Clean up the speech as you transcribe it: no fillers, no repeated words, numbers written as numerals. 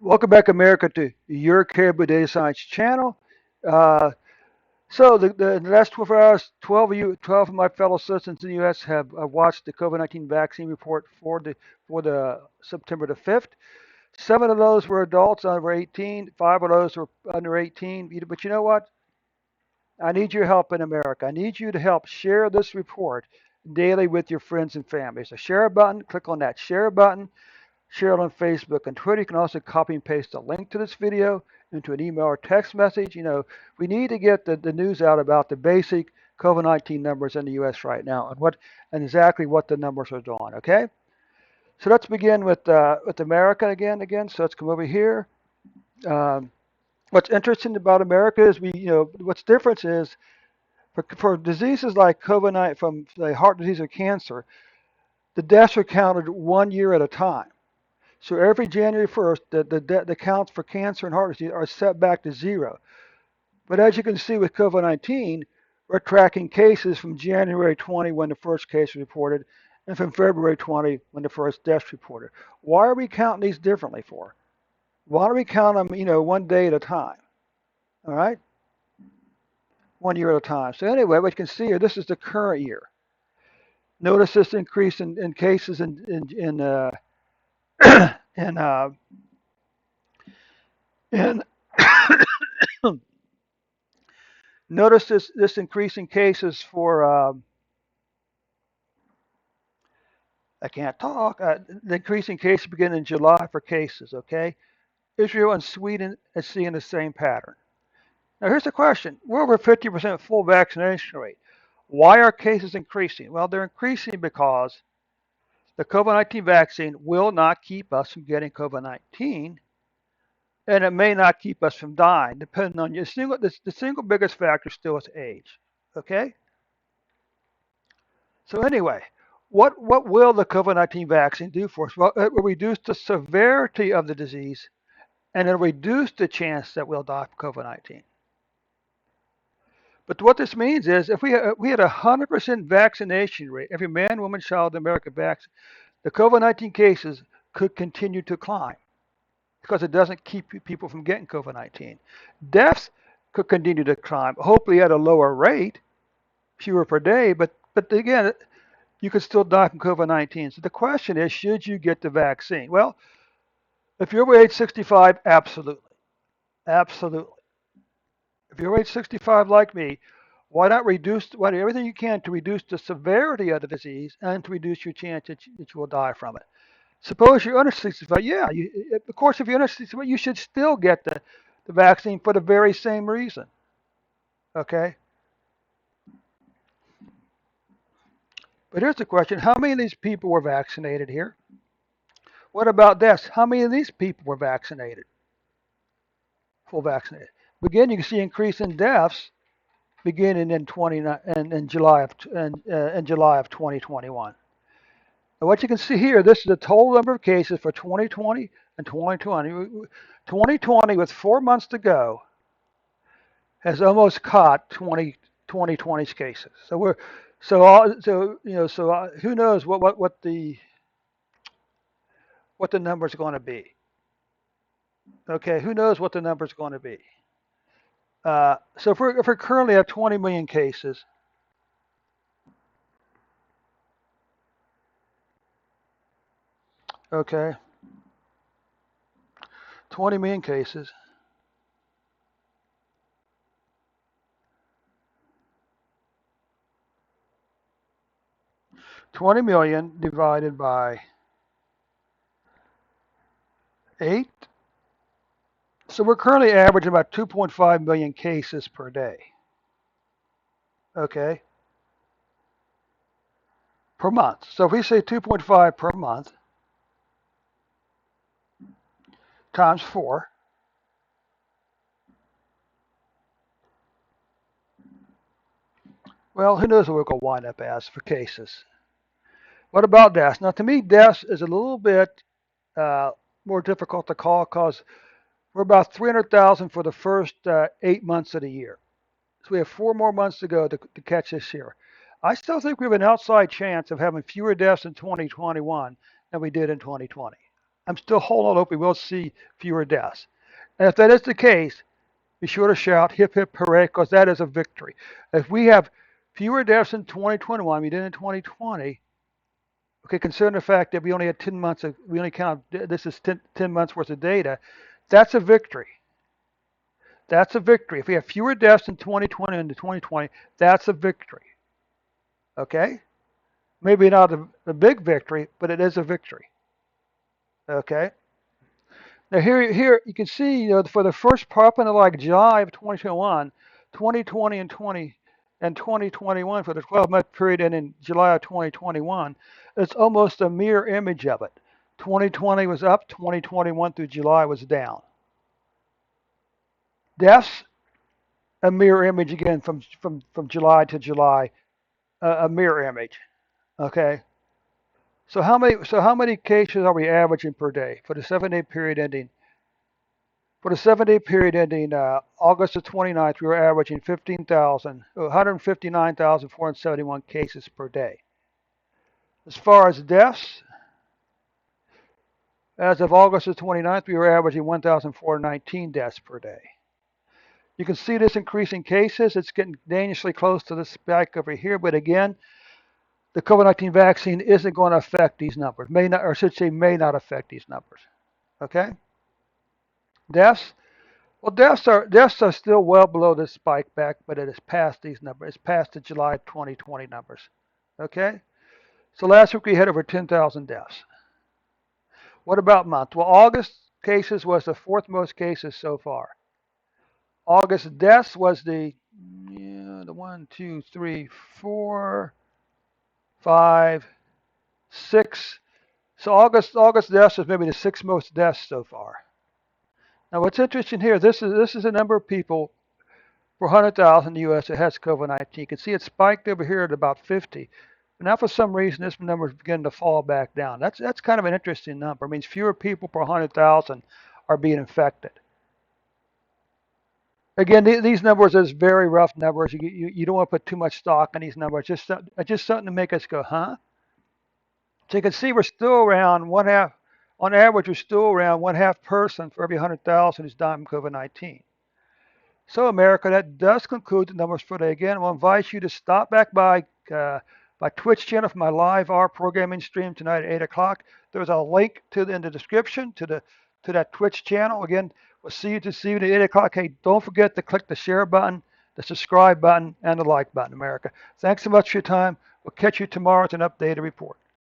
Welcome back, America, to your Caribou Data Science channel. Uh, the last 12 hours, 12 of my fellow citizens in the U.S. have watched the COVID-19 vaccine report for the September the 5th. 7 of those were adults under 18. 5 of those were under 18. But you know what? I need your help in America. I need you to help share this report daily with your friends and family. So share a button. Click on that share button. Share it on Facebook and Twitter. You can also copy and paste a link to this video into an email or text message. We need to get the news out about the basic COVID-19 numbers in the U.S. right now and exactly what the numbers are doing. Okay, so let's begin with America again. So let's come over here. Um, what's interesting about America is what's different is for diseases like COVID-19, from the heart disease or cancer, the deaths are counted 1 year at a time. So every January 1st, the counts for cancer and heart disease are set back to zero. But as you can see with COVID-19, we're tracking cases from January 20 when the first case was reported and from February 20 when the first death reported. Why are we counting these differently for? Why don't we count them, 1 day at a time? All right? 1 year at a time. So anyway, what you can see here, this is the current year. Notice this increase in cases in, uh, in Notice this increase in cases for, I can't talk, the increase in cases beginning in July for cases, okay? Israel and Sweden is seeing the same pattern. Now here's the question. We're over 50% full vaccination rate. Why are cases increasing? Well, they're increasing because the COVID-19 vaccine will not keep us from getting COVID-19, and it may not keep us from dying, depending on the single biggest factor still is age, okay? So anyway, what will the COVID-19 vaccine do for us? Well, it will reduce the severity of the disease and it'll reduce the chance that we'll die from COVID-19. But what this means is if we had a 100% vaccination rate, every man, woman, child in America vaccinated, the COVID-19 cases could continue to climb because it doesn't keep people from getting COVID-19. Deaths could continue to climb, hopefully at a lower rate, fewer per day, but again, you could still die from COVID-19. So the question is, should you get the vaccine? Well, if you're over age 65, absolutely. Absolutely. If you're over age 65 like me, why do everything you can to reduce the severity of the disease and to reduce your chance that you will die from it? Suppose you're under 65. Yeah, of course, if you're under 65, you should still get the vaccine for the very same reason. Okay? But here's the question. How many of these people were vaccinated here? What about this? How many of these people were vaccinated? Full vaccinated. Again, you can see increase in deaths beginning in July of 2021. And what you can see here, this is the total number of cases for 2020 and 2020. 2020, with 4 months to go, has almost caught 2020's cases. So we're who knows what the numbers are going to be? Okay, who knows what the numbers are going to be? So if we're currently at 20 million cases, okay, 20 million cases, 20 million divided by 8. So we're currently averaging about 2.5 million cases per day, okay, per month. So if we say 2.5 per month times 4, well, who knows what we're going to wind up as for cases. What about deaths? Now, to me, deaths is a little bit uh, more difficult to call because we're about 300,000 for the first 8 months of the year. So we have 4 more months to go to catch this year. I still think we have an outside chance of having fewer deaths in 2021 than we did in 2020. I'm still holding hope we will see fewer deaths. And if that is the case, be sure to shout hip hip hooray because that is a victory. If we have fewer deaths in 2021 we did in 2020, okay, considering the fact that we only had 10 months of, we only count, this is 10 months worth of data, that's a victory. That's a victory. If we have fewer deaths in 2020 than 2020, that's a victory. Okay? Maybe not a big victory, but it is a victory. Okay? Now here you can see, for the first part in like July of 2021, 2020 and 2021 for the 12-month period ending July of 2021, it's almost a mirror image of it. 2020 was up, 2021 through July was down. Deaths, a mirror image again from July to July, a mirror image. Okay. So how many cases are we averaging per day for the 7-day period ending? For the 7-day period ending August the 29th, we were averaging 159,471 cases per day. As far as deaths, as of August the 29th, we were averaging 1,419 deaths per day. You can see this increase in cases. It's getting dangerously close to the spike over here, but again, the COVID-19 vaccine isn't going to affect these numbers. May not, or I should say, may not affect these numbers. Okay? Deaths. Well, deaths are still well below this spike back, but it is past these numbers. It's past the July 2020 numbers. Okay? So last week we had over 10,000 deaths. What about month? Well, August cases was the fourth most cases so far. August deaths was the 1, 2, 3, 4, 5, 6. So August deaths is maybe the sixth most deaths so far. Now, what's interesting here, this is the number of people per 100,000 in the U.S. that has COVID-19. You can see it spiked over here at about 50. But now, for some reason, this number is beginning to fall back down. That's kind of an interesting number. It means fewer people per 100,000 are being infected. Again, these numbers are very rough numbers. You don't want to put too much stock in these numbers. Just something to make us go, huh? So you can see we're still around one half. On average, we're still around one half person for every 100,000 who's died from COVID-19. So, America, that does conclude the numbers for today. Again, I'll invite you to stop back by my Twitch channel for my live R programming stream tonight at 8 o'clock. There's a link in the description to that Twitch channel. Again, we'll see you this evening at 8 o'clock. Hey, don't forget to click the share button, the subscribe button, and the like button, America. Thanks so much for your time. We'll catch you tomorrow with an updated report.